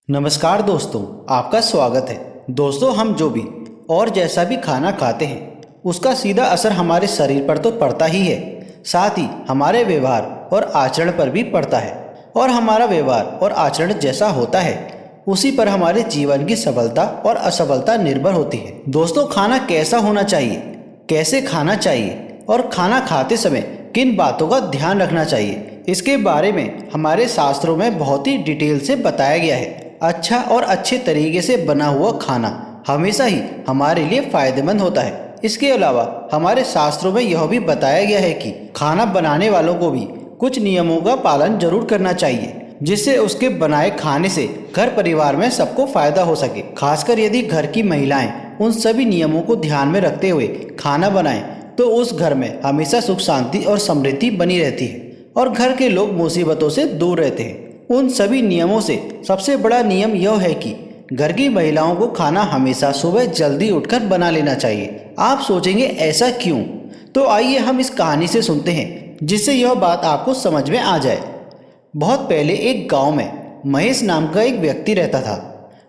नमस्कार दोस्तों, आपका स्वागत है। दोस्तों, हम जो भी और जैसा भी खाना खाते हैं उसका सीधा असर हमारे शरीर पर तो पड़ता ही है, साथ ही हमारे व्यवहार और आचरण पर भी पड़ता है। और हमारा व्यवहार और आचरण जैसा होता है उसी पर हमारे जीवन की सफलता और असफलता निर्भर होती है। दोस्तों, खाना कैसा होना चाहिए, कैसे खाना चाहिए और खाना खाते समय किन बातों का ध्यान रखना चाहिए, इसके बारे में हमारे शास्त्रों में बहुत ही डिटेल से बताया गया है। अच्छा और अच्छे तरीके से बना हुआ खाना हमेशा ही हमारे लिए फायदेमंद होता है। इसके अलावा हमारे शास्त्रों में यह भी बताया गया है कि खाना बनाने वालों को भी कुछ नियमों का पालन जरूर करना चाहिए, जिससे उसके बनाए खाने से घर परिवार में सबको फायदा हो सके। खासकर यदि घर की महिलाएं उन सभी नियमों को ध्यान में रखते हुए खाना बनाएं तो उस घर में हमेशा सुख शांति और समृद्धि बनी रहती है और घर के लोग मुसीबतों से दूर रहते हैं। उन सभी नियमों से सबसे बड़ा नियम यह है कि घर की महिलाओं को खाना हमेशा सुबह जल्दी उठकर बना लेना चाहिए। आप सोचेंगे ऐसा क्यों? तो आइए हम इस कहानी से सुनते हैं, जिससे यह बात आपको समझ में आ जाए। बहुत पहले एक गांव में महेश नाम का एक व्यक्ति रहता था।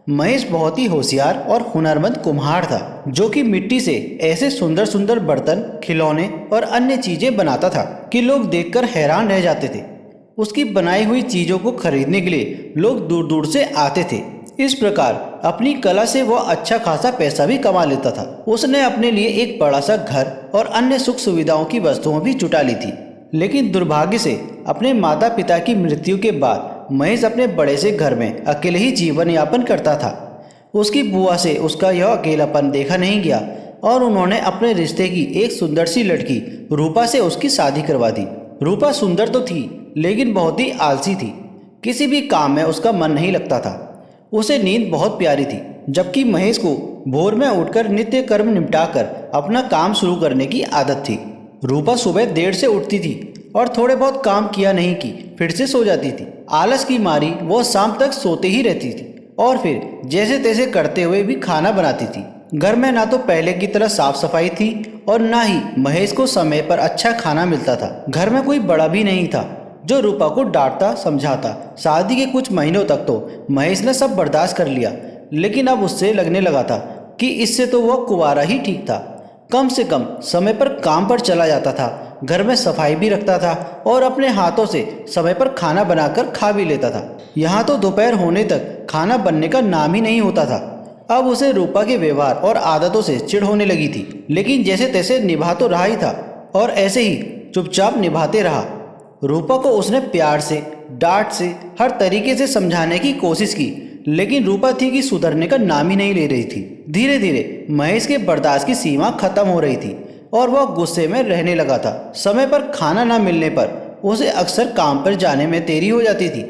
महेश बहुत ही होशियार और हुनरमंद कुम्हार था, जो कि मिट्टी से ऐसे सुंदर सुंदर बर्तन, खिलौने और अन्य चीजें बनाता था कि लोग देखकर हैरान रह जाते थे। उसकी बनाई हुई चीजों को खरीदने के लिए लोग दूर दूर से आते थे। इस प्रकार अपनी कला से वह अच्छा खासा पैसा भी कमा लेता था। उसने अपने लिए एक बड़ा सा घर और अन्य सुख सुविधाओं की वस्तुएं भी जुटा ली थी। लेकिन दुर्भाग्य से अपने माता पिता की मृत्यु के बाद महेश अपने बड़े से घर में अकेले ही जीवन यापन करता था। उसकी बुआ से उसका यह अकेलापन देखा नहीं गया और उन्होंने अपने रिश्ते की एक सुंदर सी लड़की रूपा से उसकी शादी करवा दी। रूपा सुंदर तो थी, लेकिन बहुत ही आलसी थी। किसी भी काम में उसका मन नहीं लगता था। उसे नींद बहुत प्यारी थी, जबकि महेश को भोर में उठकर नित्य कर्म निपटाकर अपना काम शुरू करने की आदत थी। रूपा सुबह देर से उठती थी और थोड़े बहुत काम किया नहीं कि फिर से सो जाती थी। आलस की मारी वो शाम तक सोते ही रहती थी और फिर जैसे तैसे करते हुए भी खाना बनाती थी। घर में ना तो पहले की तरह साफ सफाई थी और ना ही महेश को समय पर अच्छा खाना मिलता था। घर में कोई बड़ा भी नहीं था जो रूपा को डांटता समझाता। शादी के कुछ महीनों तक तो महेश ने सब बर्दाश्त कर लिया, लेकिन अब उससे लगने लगा था कि इससे तो वह कुंवारा ही ठीक था। कम से कम समय पर काम पर चला जाता था, घर में सफाई भी रखता था और अपने हाथों से समय पर खाना बनाकर खा भी लेता था। यहाँ तो दोपहर होने तक खाना बनने का नाम ही नहीं होता था। अब उसे रूपा के व्यवहार और आदतों से चिढ़ होने लगी थी, लेकिन जैसे तैसे निभा तो रहा ही था और ऐसे ही चुपचाप निभाते रहा। रूपा को उसने प्यार से, डांट से, हर तरीके से समझाने की कोशिश की, लेकिन रूपा थी कि सुधरने का नाम ही नहीं ले रही थी। धीरे धीरे महेश के बर्दाश्त की सीमा खत्म हो रही थी और वह गुस्से में रहने लगा था। समय पर खाना न मिलने पर उसे अक्सर काम पर जाने में देरी हो जाती थी।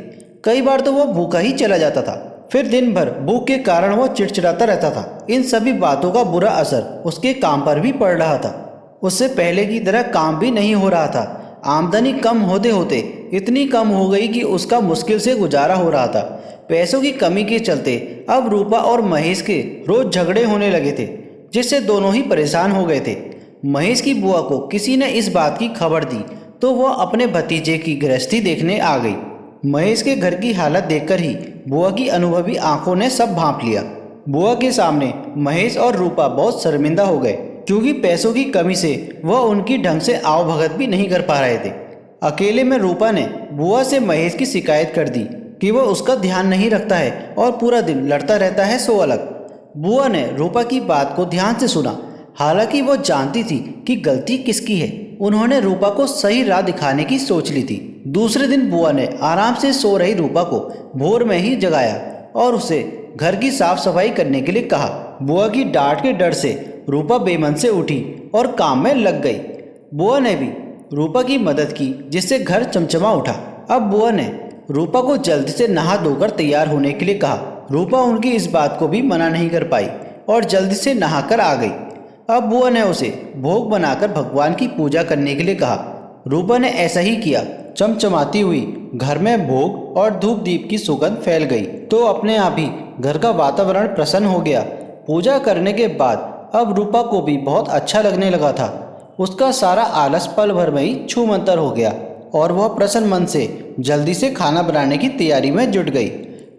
कई बार तो वह भूखा ही चला जाता था। फिर दिन भर भूख के कारण वह चिड़चिड़ाता रहता था। इन सभी बातों का बुरा असर उसके काम पर भी पड़ रहा था। उससे पहले की तरह काम भी नहीं हो रहा था। आमदनी कम होते होते इतनी कम हो गई कि उसका मुश्किल से गुजारा हो रहा था। पैसों की कमी के चलते अब रूपा और महेश के रोज झगड़े होने लगे थे, जिससे दोनों ही परेशान हो गए थे। महेश की बुआ को किसी ने इस बात की खबर दी तो वह अपने भतीजे की गृहस्थी देखने आ गई। महेश के घर की हालत देखकर ही बुआ की अनुभवी आंखों ने सब भांप लिया। बुआ के सामने महेश और रूपा बहुत शर्मिंदा हो गए, क्योंकि पैसों की कमी से वह उनकी ढंग से आवभगत भी नहीं कर पा रहे थे। अकेले में रूपा ने बुआ से महेश की शिकायत कर दी कि वह उसका ध्यान नहीं रखता है और पूरा दिन लड़ता रहता है सो अलग। बुआ ने रूपा की बात को ध्यान से सुना, हालांकि वो जानती थी कि गलती किसकी है। उन्होंने रूपा को सही राह दिखाने की सोच ली थी। दूसरे दिन बुआ ने आराम से सो रही रूपा को भोर में ही जगाया और उसे घर की साफ सफाई करने के लिए कहा। बुआ की डांट के डर से रूपा बेमन से उठी और काम में लग गई। बुआ ने भी रूपा की मदद की, जिससे घर चमचमा उठा। अब बुआ ने रूपा को जल्दी से नहा धोकर तैयार होने के लिए कहा। रूपा उनकी इस बात को भी मना नहीं कर पाई और जल्दी से नहाकर आ गई। अब बुआ ने उसे भोग बनाकर भगवान की पूजा करने के लिए कहा। रूपा ने ऐसा ही किया। चमचमाती हुई घर में भोग और धूप दीप की सुगंध फैल गई तो अपने आप ही घर का वातावरण प्रसन्न हो गया। पूजा करने के बाद अब रूपा को भी बहुत अच्छा लगने लगा था। उसका सारा आलस पल भर में ही छूमंतर हो गया और वह प्रसन्न मन से जल्दी से खाना बनाने की तैयारी में जुट गई।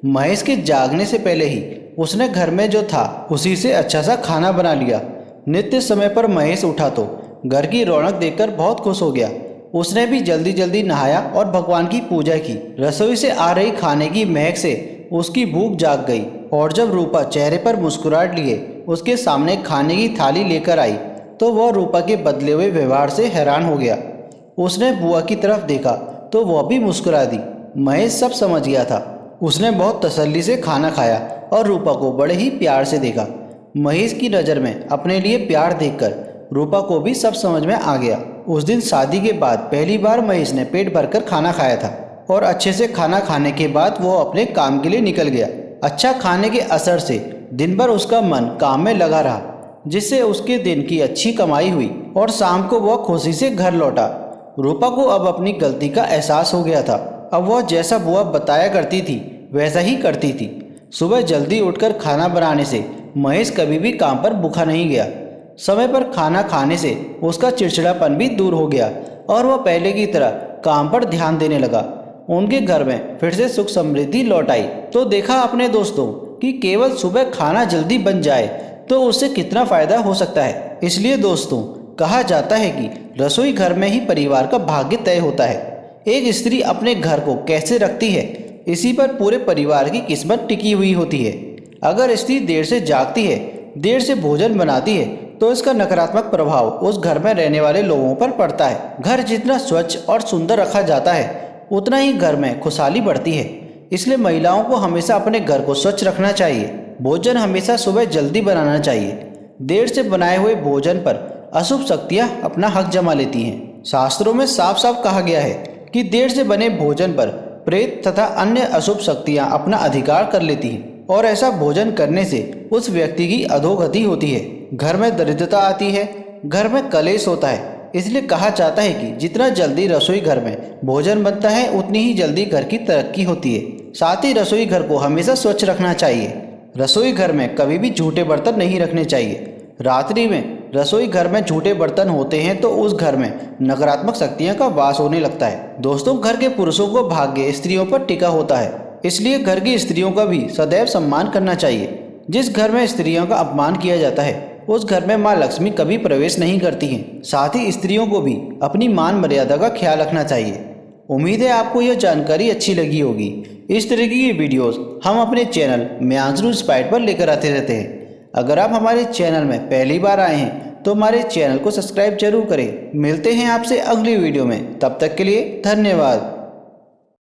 महेश के जागने से पहले ही उसने घर में जो था उसी से अच्छा सा खाना बना लिया। नित्य समय पर महेश उठा तो घर की रौनक देखकर बहुत खुश हो गया। उसने भी जल्दी जल्दी नहाया और भगवान की पूजा की। रसोई से आ रही खाने की महक से उसकी भूख जाग गई और जब रूपा चेहरे पर मुस्कुराहट लिए उसके सामने खाने की थाली लेकर आई तो वह रूपा के बदले हुए व्यवहार से हैरान हो गया। उसने बुआ की तरफ देखा तो वह भी मुस्कुरा दी। महेश सब समझ गया था। उसने बहुत तसल्ली से खाना खाया और रूपा को बड़े ही प्यार से देखा। महेश की नज़र में अपने लिए प्यार देखकर रूपा को भी सब समझ में आ गया। उस दिन शादी के बाद पहली बार महेश ने पेट भरकर खाना खाया था और अच्छे से खाना खाने के बाद वो अपने काम के लिए निकल गया। अच्छा खाने के असर से दिन भर उसका मन काम में लगा रहा, जिससे उसके दिन की अच्छी कमाई हुई और शाम को वह खुशी से घर लौटा। रूपा को अब अपनी गलती का एहसास हो गया था। अब वह जैसा बुआ बताया करती थी वैसा ही करती थी। सुबह जल्दी उठकर खाना बनाने से महेश कभी भी काम पर भूखा नहीं गया। समय पर खाना खाने से उसका चिड़चिड़ापन भी दूर हो गया और वह पहले की तरह काम पर ध्यान देने लगा। उनके घर में फिर से सुख समृद्धि लौट आई। तो देखा अपने दोस्तों कि केवल सुबह खाना जल्दी बन जाए तो उससे कितना फायदा हो सकता है। इसलिए दोस्तों कहा जाता है कि रसोई घर में ही परिवार का भाग्य तय होता है। एक स्त्री अपने घर को कैसे रखती है इसी पर पूरे परिवार की किस्मत टिकी हुई होती है। अगर स्त्री देर से जागती है, देर से भोजन बनाती है तो इसका नकारात्मक प्रभाव उस घर में रहने वाले लोगों पर पड़ता है। घर जितना स्वच्छ और सुंदर रखा जाता है उतना ही घर में खुशहाली बढ़ती है। इसलिए महिलाओं को हमेशा अपने घर को स्वच्छ रखना चाहिए। भोजन हमेशा सुबह जल्दी बनाना चाहिए। देर से बनाए हुए भोजन पर अशुभ शक्तियाँ अपना हक जमा लेती हैं। शास्त्रों में साफ साफ कहा गया है कि देर से बने भोजन पर प्रेत तथा अन्य अशुभ शक्तियाँ अपना अधिकार कर लेती हैं और ऐसा भोजन करने से उस व्यक्ति की अधोगति होती है। घर में दरिद्रता आती है, घर में कलेश होता है। इसलिए कहा जाता है कि जितना जल्दी रसोई घर में भोजन बनता है उतनी ही जल्दी घर की तरक्की होती है। साथ ही रसोई घर को हमेशा स्वच्छ रखना चाहिए। रसोई घर में कभी भी झूठे बर्तन नहीं रखने चाहिए। रात्रि में रसोई घर में झूठे बर्तन होते हैं तो उस घर में नकारात्मक शक्तियों का वास होने लगता है। दोस्तों घर के पुरुषों को भाग्य स्त्रियों पर टिका होता है, इसलिए घर की स्त्रियों का भी सदैव सम्मान करना चाहिए। जिस घर में स्त्रियों का अपमान किया जाता है उस घर में माँ लक्ष्मी कभी प्रवेश नहीं करती हैं। साथ ही स्त्रियों को भी अपनी मान मर्यादा का ख्याल रखना चाहिए। उम्मीद है आपको यह जानकारी अच्छी लगी होगी। इस तरीके की वीडियोस हम अपने चैनल म्यांजरू इंस्पायर्ड पर लेकर आते रहते हैं। अगर आप हमारे चैनल में पहली बार आए हैं तो हमारे चैनल को सब्सक्राइब जरूर करें। मिलते हैं आपसे अगली वीडियो में, तब तक के लिए धन्यवाद।